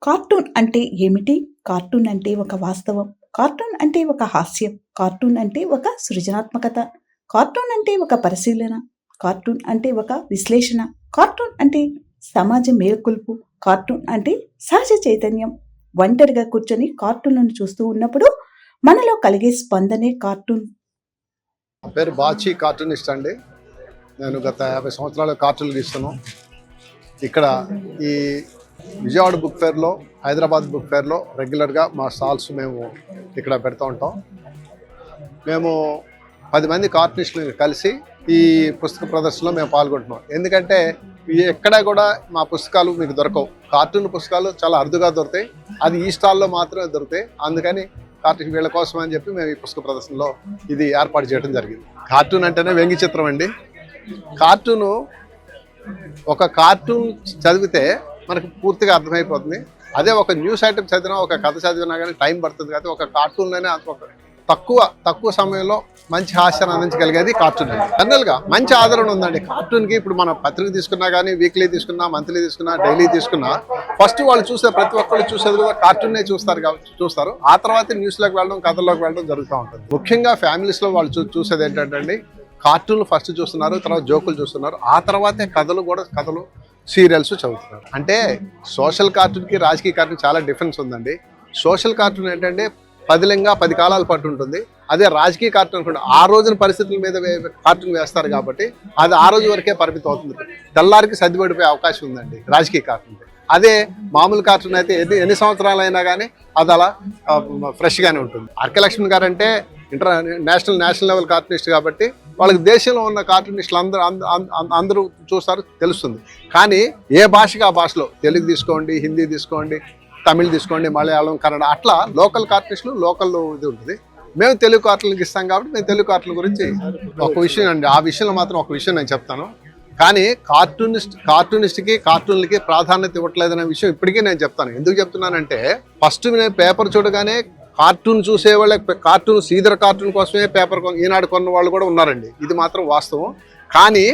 Cartoon అంటే ఏమిటి? Cartoon అంటే ఒక వాస్తవం. కార్టూన్ అంటే ఒక హాస్యం. కార్టూన్ అంటే ఒక సృజనాత్మకత. కార్టూన్ అంటే ఒక పరిశీలన. కార్టూన్ అంటే ఒక విశ్లేషణ. కార్టూన్ అంటే సమాజ మేల్కొల్పు. కార్టూన్ అంటే సహజ చైతన్యం. ఒంటరిగా కూర్చొని కార్టూన్లను చూస్తూ ఉన్నప్పుడు మనలో కలిగే స్పందనే కార్టూన్. నా పేరు బాచి, కార్టూనిస్ట్ అండి. నేను గత 50 సంవత్సరాలు కార్టూన్లు గీస్తున్నాను. ఇక్కడ ఈ విజయవాడ బుక్ ఫేర్లో, హైదరాబాద్ బుక్ ఫేర్లో రెగ్యులర్గా మా స్టాల్స్ మేము ఇక్కడ పెడుతూ ఉంటాం. మేము 10 మంది కార్టూనిస్టులు కలిసి ఈ పుస్తక ప్రదర్శనలో మేము పాల్గొంటున్నాం. ఎందుకంటే ఎక్కడ కూడా మా పుస్తకాలు మీకు దొరకవు. కార్టూన్ పుస్తకాలు చాలా అరుదుగా దొరుకుతాయి. అది ఈ స్టాల్లో మాత్రమే దొరుకుతాయి. అందుకని కార్టూన్ వీళ్ళ కోసం అని చెప్పి మేము ఈ పుస్తక ప్రదర్శనలో ఇది ఏర్పాటు చేయడం జరిగింది. కార్టూన్ అంటేనే వ్యంగ్య చిత్రం అండి. కార్టూను ఒక కార్టూన్ చదివితే మనకు పూర్తిగా అర్థమైపోతుంది. అదే ఒక న్యూస్ ఐటమ్ చదివినా, ఒక కథ చదివినా కానీ టైం పడుతుంది. కానీ ఒక కార్టూన్లోనే తక్కువ సమయంలో మంచి హాస్యాన్ని అందించగలిగేది కార్టూన్ అండి. జనరల్గా మంచి ఆదరణ ఉందండి కార్టూన్కి. ఇప్పుడు మనం పత్రిక తీసుకున్నా కానీ, వీక్లీ తీసుకున్నా, మంత్లీ తీసుకున్నా, డైలీ తీసుకున్నా, ఫస్ట్ వాళ్ళు చూసే ప్రతి ఒక్కళ్ళు చూసేది కూడా కార్టూన్నే చూస్తారు. ఆ తర్వాత న్యూస్లోకి వెళ్ళడం, కథల్లోకి వెళ్ళడం జరుగుతూ ఉంటుంది. ముఖ్యంగా ఫ్యామిలీస్లో వాళ్ళు చూసేది ఏంటంటే అండి, కార్టూన్లు ఫస్ట్ చూస్తున్నారు, తర్వాత జోకులు చూస్తున్నారు, ఆ తర్వాతే కథలు సీరియల్స్ చదువుతున్నారు. అంటే సోషల్ కార్టూన్కి రాజకీయ కార్టూన్ చాలా డిఫరెన్స్ ఉందండి. సోషల్ కార్టూన్ ఏంటంటే 10 కాలాల పాటు ఉంటుంది. అదే రాజకీయ కార్టూన్ అనుకుంటే ఆ రోజున పరిస్థితుల మీద కార్టూన్ వేస్తారు కాబట్టి అది ఆ రోజు వరకే పరిమితం అవుతుంది. తెల్లారికి సర్దిపడిపోయే అవకాశం ఉందండి రాజకీయ కార్టూన్. అదే మామూలు కార్టూన్ అయితే ఎన్ని సంవత్సరాలైనా కానీ అది అలా ఫ్రెష్గానే ఉంటుంది. అర్కలక్ష్మి గారు అంటే నేషనల్ లెవెల్ కార్టూనిస్ట్ కాబట్టి వాళ్ళకి దేశంలో ఉన్న కార్టూనిస్టులు అందరూ చూస్తారు, తెలుస్తుంది. కానీ ఏ భాషకి ఆ భాషలో, తెలుగు తీసుకోండి, హిందీ తీసుకోండి, తమిళ్ తీసుకోండి, మలయాళం, కన్నడ, అట్లా లోకల్ కార్టూనిస్టులు లోకల్ ఇది ఉంటుంది. మేము తెలుగు కార్టూన్లకు ఇస్తాం కాబట్టి మేము తెలుగు కార్టూన్ గురించి ఒక విషయం అండి, ఆ విషయంలో మాత్రం ఒక విషయం నేను చెప్తాను. కానీ కార్టూనిస్ట్కి కార్టూన్లకి ప్రాధాన్యత ఇవ్వట్లేదనే విషయం ఇప్పటికీ నేను చెప్తాను. ఎందుకు చెప్తున్నానంటే, ఫస్ట్ నేను పేపర్ చూడగానే కార్టూన్ చూసేవాళ్ళ, కార్టూన్ శ్రీధర్ కార్టూన్ కోసమే పేపర్ ఈనాడు కొన్న వాళ్ళు కూడా ఉన్నారండి. ఇది మాత్రం వాస్తవం. కానీ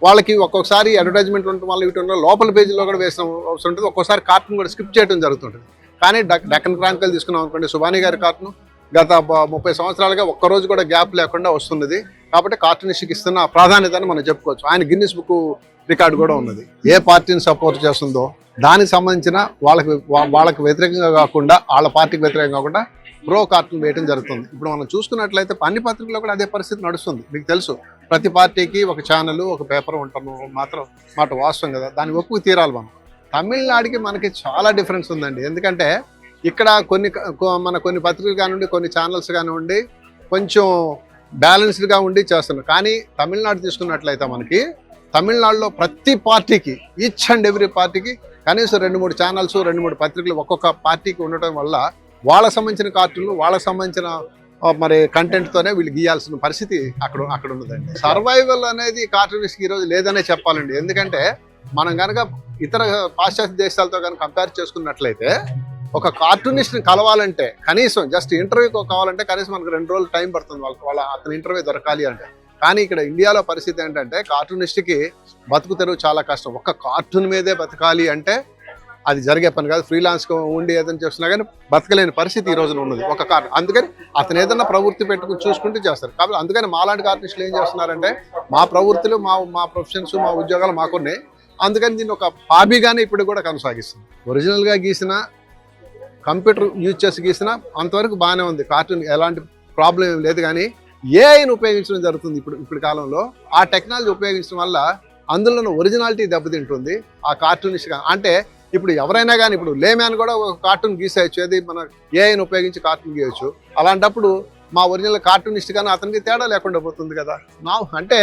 వాళ్ళకి ఒక్కొక్కసారి అడ్వర్టైజ్మెంట్ ఉండటం వల్ల ఇటు లోపల పేజీలో కూడా వేసిన అవసరం ఉంటుంది. ఒక్కోసారి కార్టూన్ కూడా స్కిప్ చేయడం జరుగుతుంటుంది. కానీ డక్కన్ క్రానికల్ తీసుకున్నాం అనుకోండి, సుబాని గారి కార్టూన్ గత 30 సంవత్సరాలుగా ఒక్కరోజు కూడా గ్యాప్ లేకుండా వస్తున్నది. కాబట్టి కార్టూనిస్ట్కి ఇస్తున్న ప్రాధాన్యతను మనం చెప్పుకోవచ్చు. ఆయన గిన్నిస్ బుక్ రికార్డు కూడా ఉన్నది. ఏ పార్టీని సపోర్ట్ చేస్తుందో దానికి సంబంధించిన వాళ్ళకి వ్యతిరేకంగా కాకుండా, వాళ్ళ పార్టీకి వ్యతిరేకంగా కాకుండా ప్రో కార్టూన్ వేయడం జరుగుతుంది. ఇప్పుడు మనం చూసుకున్నట్లయితే అన్ని పత్రికల్లో కూడా అదే పరిస్థితి నడుస్తుంది. మీకు తెలుసు, ప్రతి పార్టీకి ఒక ఛానల్, ఒక పేపర్ ఉంటాము మాత్రం మాట వాస్తవం కదా, దాన్ని ఒప్పుకు తీరాలి మనం. తమిళనాడుకి మనకి చాలా డిఫరెన్స్ ఉందండి. ఎందుకంటే ఇక్కడ కొన్ని పత్రికలు కానివ్వండి, కొన్ని ఛానల్స్ కానివ్వండి, కొంచెం బ్యాలెన్స్డ్గా ఉండి చేస్తున్నారు. కానీ తమిళనాడు తీసుకున్నట్లయితే మనకి తమిళనాడులో ప్రతి పార్టీకి, ఈచ్ అండ్ ఎవ్రీ పార్టీకి కనీసం 2-3 ఛానల్స్, 2-3 పత్రికలు ఒక్కొక్క పార్టీకి ఉండటం వల్ల వాళ్ళకి సంబంధించిన కార్టూన్లు, వాళ్ళకి సంబంధించిన మరి కంటెంట్తోనే వీళ్ళు గీయాల్సిన పరిస్థితి అక్కడ ఉన్నదండి. సర్వైవల్ అనేది కార్టూనిస్ట్కి ఈరోజు లేదనే చెప్పాలండి. ఎందుకంటే మనం కనుక ఇతర పాశ్చాత్య దేశాలతో కనుక కంపేర్ చేసుకున్నట్లయితే, ఒక కార్టూనిస్ట్ని కలవాలంటే కనీసం జస్ట్ ఇంటర్వ్యూకి కావాలంటే కనీసం మనకు 2 రోజులు టైం పడుతుంది అతని ఇంటర్వ్యూ దొరకాలి అంటే. కానీ ఇక్కడ ఇండియాలో పరిస్థితి ఏంటంటే, కార్టూనిస్ట్కి బతుకు తెరువు చాలా కష్టం. ఒక్క కార్టూన్ మీదే బతకాలి అంటే అది జరిగే పని కాదు. ఫ్రీలాన్స్గా ఉండి ఏదైనా చేస్తున్నా కానీ బతకలేని పరిస్థితి ఈ రోజున ఉన్నది ఒక కార్టూన్. అందుకని అతను ఏదైనా ప్రవృత్తి పెట్టుకుని చూసుకుంటూ చేస్తారు. కాబట్టి అందుకని మాలాంటి కార్టూనిస్టులు ఏం చేస్తున్నారంటే, మా ప్రవృత్తులు, మా ప్రొఫెషన్స్, మా ఉద్యోగాలు మాకున్నాయి. అందుకని దీన్ని ఒక హాబీగానే ఇప్పుడు కూడా కొనసాగిస్తుంది. ఒరిజినల్గా గీసిన, కంప్యూటర్ యూజ్ చేసి గీసిన అంతవరకు బాగానే ఉంది. కార్టూన్ ఎలాంటి ప్రాబ్లం ఏం లేదు. కానీ ఏఐని ఉపయోగించడం జరుగుతుంది ఇప్పుడు కాలంలో. ఆ టెక్నాలజీ ఉపయోగించడం వల్ల అందులో ఒరిజినాలిటీ దెబ్బతింటుంది ఆ కార్టూనిస్ట్గా. అంటే ఇప్పుడు ఎవరైనా కానీ, ఇప్పుడు లేమ్యాన్ కూడా ఒక కార్టూన్ గీసేయచ్చు, అది మన ఏఐని ఉపయోగించి కార్టూన్ గీయచ్చు. అలాంటప్పుడు మా ఒరిజినల్ కార్టూనిస్ట్ కానీ అతనికి తేడా లేకుండా పోతుంది కదా. అంటే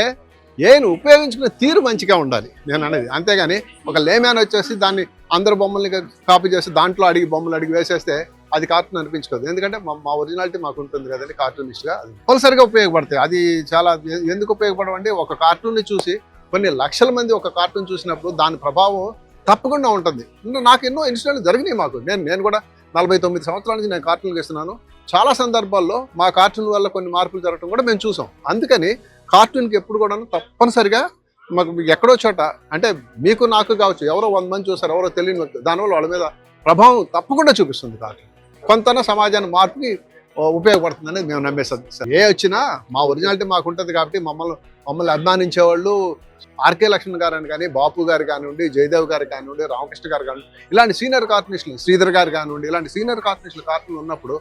ఏఐని ఉపయోగించుకునే తీరు మంచిగా ఉండాలి నేను అనేది. అంతేగాని ఒక లేమ్యాన్ వచ్చేసి దాన్ని అందరు బొమ్మల్ని కాపీ చేసి దాంట్లో బొమ్మలు అడిగి వేసేస్తే అది కార్టూన్ అనిపించుకోదు. ఎందుకంటే మా ఒరిజినాలిటీ మాకు ఉంటుంది కదండి కార్టూనిస్ట్గా. అది కంపల్సరిగా ఉపయోగపడతాయి. అది చాలా ఎందుకు ఉపయోగపడమంటే, ఒక కార్టూన్ని చూసి కొన్ని లక్షల మంది ఒక కార్టూన్ చూసినప్పుడు దాని ప్రభావం తప్పకుండా ఉంటుంది. నాకు ఎన్నో ఇన్సిడెంట్లు జరిగినాయి మాకు. నేను కూడా 49 సంవత్సరాల నుంచి నేను కార్టూన్ గీస్తున్నాను. చాలా సందర్భాల్లో మా కార్టూన్ వల్ల కొన్ని మార్పులు జరగడం కూడా మేము చూసాం. అందుకని కార్టూన్కి ఎప్పుడు కూడా తప్పనిసరిగా మాకు ఎక్కడో చోట, అంటే మీకు నాకు కావచ్చు, ఎవరో 100 మంది చూస్తారు, ఎవరో తెలియని వ్యక్తి, దానివల్ల వాళ్ళ మీద ప్రభావం తప్పకుండా చూపిస్తుంది కార్టూన్. కొంత సమాజాన్ని మార్పుకి ఉపయోగపడుతుందని మేము నమ్మే సత్యం. ఏ వచ్చినా మా ఒరిజినాలిటీ మాకు ఉంటుంది కాబట్టి మమ్మల్ని అభిమానించేవాళ్ళు ఆర్కే లక్ష్మణ్ గారు అని కానీ, బాపు గారు కానివ్వండి, జయదేవ్ గారు కానివ్వండి, రామకృష్ణ గారు కానివ్వండి, ఇలాంటి సీనియర్ కార్టూనిస్టులు, శ్రీధర్ గారు కానివ్వండి, ఇలాంటి సీనియర్ కార్టూనిస్టులు కార్టూన్లు ఉన్నప్పుడు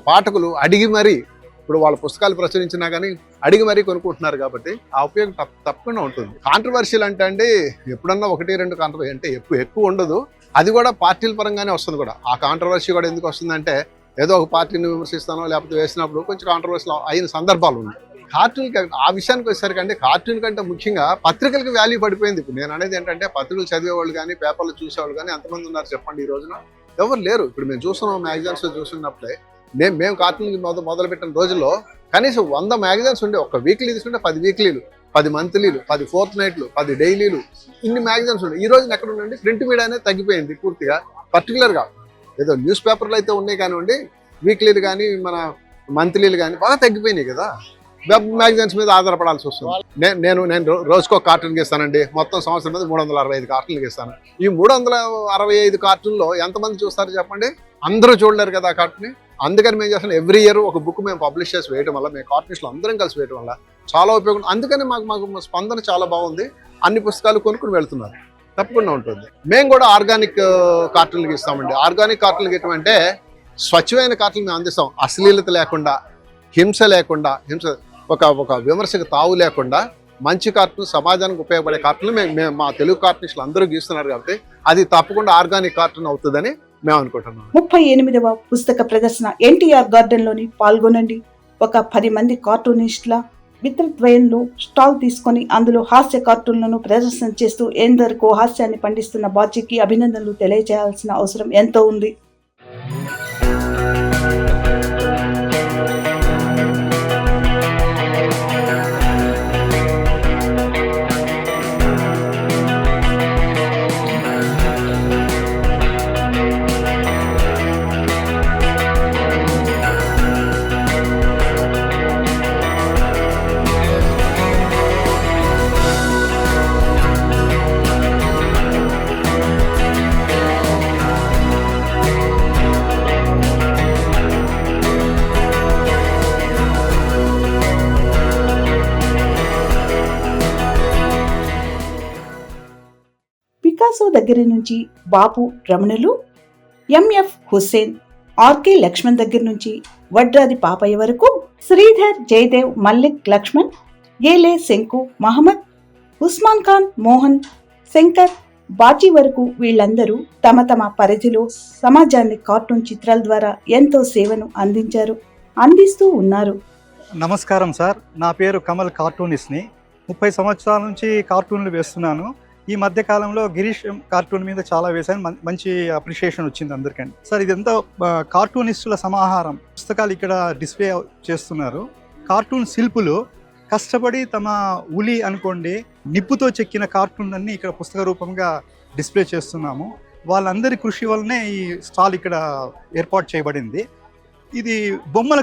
పాఠకులు అడిగి మరీ, ఇప్పుడు వాళ్ళ పుస్తకాలు ప్రచురించినా కానీ అడిగి మరీ కొనుక్కుంటున్నారు కాబట్టి ఆ ఉపయోగం తప్పకుండా ఉంటుంది. కాంట్రవర్షియల్ అంటే అండి ఎప్పుడన్నా 1-2 కాంట్రవర్సీ అంటే ఎక్కువ ఉండదు. అది కూడా పార్టీల పరంగానే వస్తుంది కూడా. ఆ కాంట్రవర్సీ కూడా ఎందుకు వస్తుందంటే ఏదో ఒక పార్టీని విమర్శిస్తానో లేకపోతే వేసినప్పుడు కొంచెం కాంట్రవర్సీలు అయిన సందర్భాలు ఉన్నాయి. కార్టూన్కి ఆ విషయానికి వచ్చేసరికి అంటే కార్టూన్ కంటే ముఖ్యంగా పత్రికలకి వాల్యూ పడిపోయింది. ఇప్పుడు నేను అనేది ఏంటంటే పత్రికలు చదివేవాళ్ళు కానీ, పేపర్లు చూసేవాళ్ళు కానీ ఎంతమంది ఉన్నారు చెప్పండి ఈ రోజున? ఎవరు లేరు. ఇప్పుడు మేము చూస్తున్నాం మ్యాగజైన్స్లో చూస్తున్నప్పుడే మేము కార్టూన్కి మొదలుపెట్టిన రోజుల్లో కనీసం 100 మ్యాగజైన్స్ ఉండే. ఒక వీక్లీ తీసుకుంటే 10 వీక్లీలు, 10 మంత్లీలు, 10 ఫోర్త్ నైట్లు, 10 డైలీలు, ఇన్ని మ్యాగజైన్స్ ఉండే. ఈ రోజున ఎక్కడ ఉండండి ప్రింట్ మీడియా అనేది తగ్గిపోయింది పూర్తిగా. పర్టికులర్గా ఏదో న్యూస్ పేపర్లు అయితే ఉన్నాయి కానివ్వండి, వీక్లీలు కానీ మన మంత్లీలు కానీ బాగా తగ్గిపోయినాయి కదా. వెబ్ మ్యాగజైన్స్ మీద ఆధారపడాల్సి వస్తుంది. నేను రోజుకో కార్టూన్ గీస్తానండి. మొత్తం సంవత్సరం మీద 365 కార్టూన్లు గీస్తాను. ఈ 365 కార్టూన్లో ఎంతమంది చూస్తారు చెప్పండి? అందరూ చూడలేరు కదా ఆ కార్టూన్ని. అందుకని మేము చేస్తాం ఎవ్రీ ఇయర్ ఒక బుక్ మేము పబ్లిష్ చేసి వేయడం వల్ల, మేము కార్టూనిస్టులు అందరం కలిసి వేయడం వల్ల చాలా ఉపయోగం. అందుకని మాకు స్పందన చాలా బాగుంది. అన్ని పుస్తకాలు కొనుక్కుని వెళ్తున్నారు. తప్పకుండా ఉంటుంది. మేము కూడా ఆర్గానిక్ కార్టూన్లు గీస్తామండి. ఆర్గానిక్ కార్టూన్లు గీయటం అంటే స్వచ్ఛమైన కార్టూన్లు మేము అందిస్తాం. అశ్లీలత లేకుండా, హింస లేకుండా, ఒక విమర్శకు తావు లేకుండా మంచి కార్టూన్, సమాజానికి ఉపయోగపడే కార్టూన్లు మేము మా తెలుగు కార్టూనిస్టులు అందరూ గీస్తున్నారు కాబట్టి అది తప్పకుండా ఆర్గానిక్ కార్టూన్ అవుతుందని మేము అనుకుంటున్నాం. 38వ పుస్తక ప్రదర్శన ఎన్టీఆర్ గార్డెన్లోని పాల్గొనండి. ఒక 10 మంది కార్టూనిస్టుల మిత్రద్వయంలో స్టాల్ తీసుకొని అందులో హాస్య కార్టూన్లను ప్రదర్శన చేస్తూ ఎందరికో హాస్యాన్ని పండిస్తున్న బాచీకి అభినందనలు తెలియజేయాల్సిన అవసరం ఎంతో ఉంది. పికాసో దగ్గర నుంచి బాపు రమణులు, ఎంఎఫ్ హుస్సేన్, ఆర్కే లక్ష్మణ్ దగ్గర నుంచి వడ్రాది పాపయ్య వరకు, శ్రీధర్, జయదేవ్, మల్లిక్, లక్ష్మణ్, ఏలే, శంకు, మహమ్మద్, ఉస్మాన్ ఖాన్, మోహన్, శంకర్, బాచీ వరకు వీళ్ళందరూ తమ తమ పరిధిలో సమాజాన్ని కార్టూన్ చిత్రాల ద్వారా ఎంతో సేవను అందిస్తూ ఉన్నారు. నమస్కారం సార్, నా పేరు కమల్, కార్టూనిస్ట్ని. 30 సంవత్సరాల నుంచి కార్టూన్లు వేస్తున్నాను. ఈ మధ్య కాలంలో గిరీష్ కార్టూన్ మీద చాలా వేశాను. మంచి అప్రిషియేషన్ వచ్చింది అందరికండి. సార్ ఇదంతా కార్టూనిస్టుల సమాహారం. పుస్తకాలు ఇక్కడ డిస్ప్లే చేస్తున్నారు. కార్టూన్ శిల్పులు కష్టపడి తమ ఉలి అనుకోండి నిప్పుతో చెక్కిన కార్టూన్ అన్ని ఇక్కడ పుస్తక రూపంగా డిస్ప్లే చేస్తున్నాము. వాళ్ళందరి కృషి వల్లనే ఈ స్టాల్ ఇక్కడ ఏర్పాటు చేయబడింది. ఇది బొమ్మల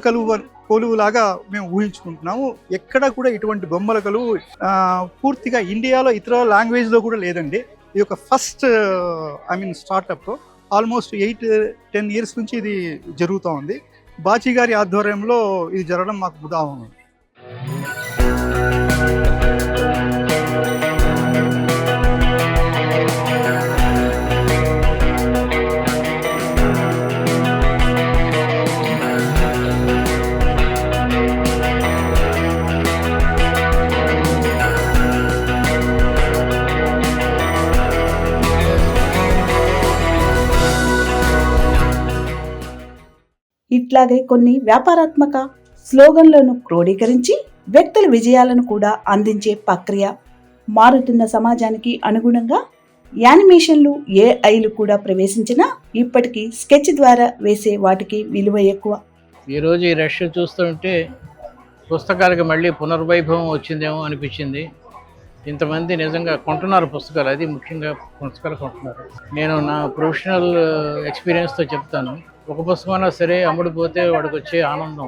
కొలువులాగా మేము ఊహించుకుంటున్నాము. ఎక్కడ కూడా ఇటువంటి బొమ్మల కొలువు పూర్తిగా ఇండియాలో ఇతర లాంగ్వేజ్లో కూడా లేదండి. ఇది ఒక ఫస్ట్ స్టార్టప్. ఆల్మోస్ట్ 8-10 ఇయర్స్ నుంచి ఇది జరుగుతూ ఉంది. బాచీ గారి ఆధ్వర్యంలో ఇది జరగడం మాకు ఉదాహరణ. ఇట్లాగే కొన్ని వ్యాపారాత్మక స్లోగన్లను క్రోడీకరించి వ్యక్తుల విజయాలను కూడా అందించే ప్రక్రియ. మారుతున్న సమాజానికి అనుగుణంగా యానిమేషన్లు, ఏఐలు కూడా ప్రవేశించినా ఇప్పటికీ స్కెచ్ ద్వారా వేసే వాటికి విలువ ఎక్కువ. ఈరోజు ఈ రష్ చూస్తుంటే పుస్తకాలకి మళ్ళీ పునర్వైభవం వచ్చిందేమో అనిపించింది. ఇంతమంది నిజంగా కొంటున్నారు పుస్తకాలు, అది ముఖ్యంగా పుస్తకాలు కొంటున్నారు. నేను నా ప్రొఫెషనల్ ఎక్స్పీరియన్స్తో చెప్తాను. ఒక పుస్తకమైనా సరే అమ్ముడిపోతే వాడికి వచ్చే ఆనందం.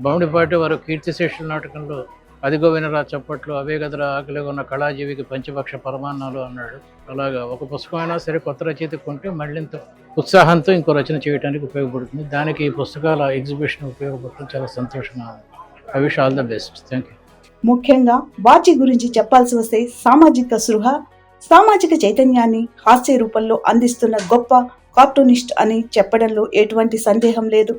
బొమ్మిడిపాటి వారు కీర్తిశేషుల నాటకంలో అదిగో వినరా చప్పట్లు, అవే గదరా ఆకలిగా ఉన్న కళాజీవికి పంచభక్ష పరమాన్నాలు అన్నాడు. అలాగా ఒక పుస్తకం అయినా సరే కొత్త రచయిత కొంటే మళ్ళీంత ఉత్సాహంతో ఇంకో రచన చేయడానికి ఉపయోగపడుతుంది. దానికి ఈ పుస్తకాల ఎగ్జిబిషన్ ఉపయోగపడటం చాలా సంతోషంగా ఉంది. I wish all the best. Thank you. ముఖ్యంగా బాచి గురించి చెప్పాల్సి వస్తే సామాజిక స్పృహ, సామాజిక చైతన్యాన్ని హాస్య రూపంలో అందిస్తున్న గొప్ప కార్టూనిస్ట్ అని చెప్పడంలో ఎటువంటి సందేహం లేదు.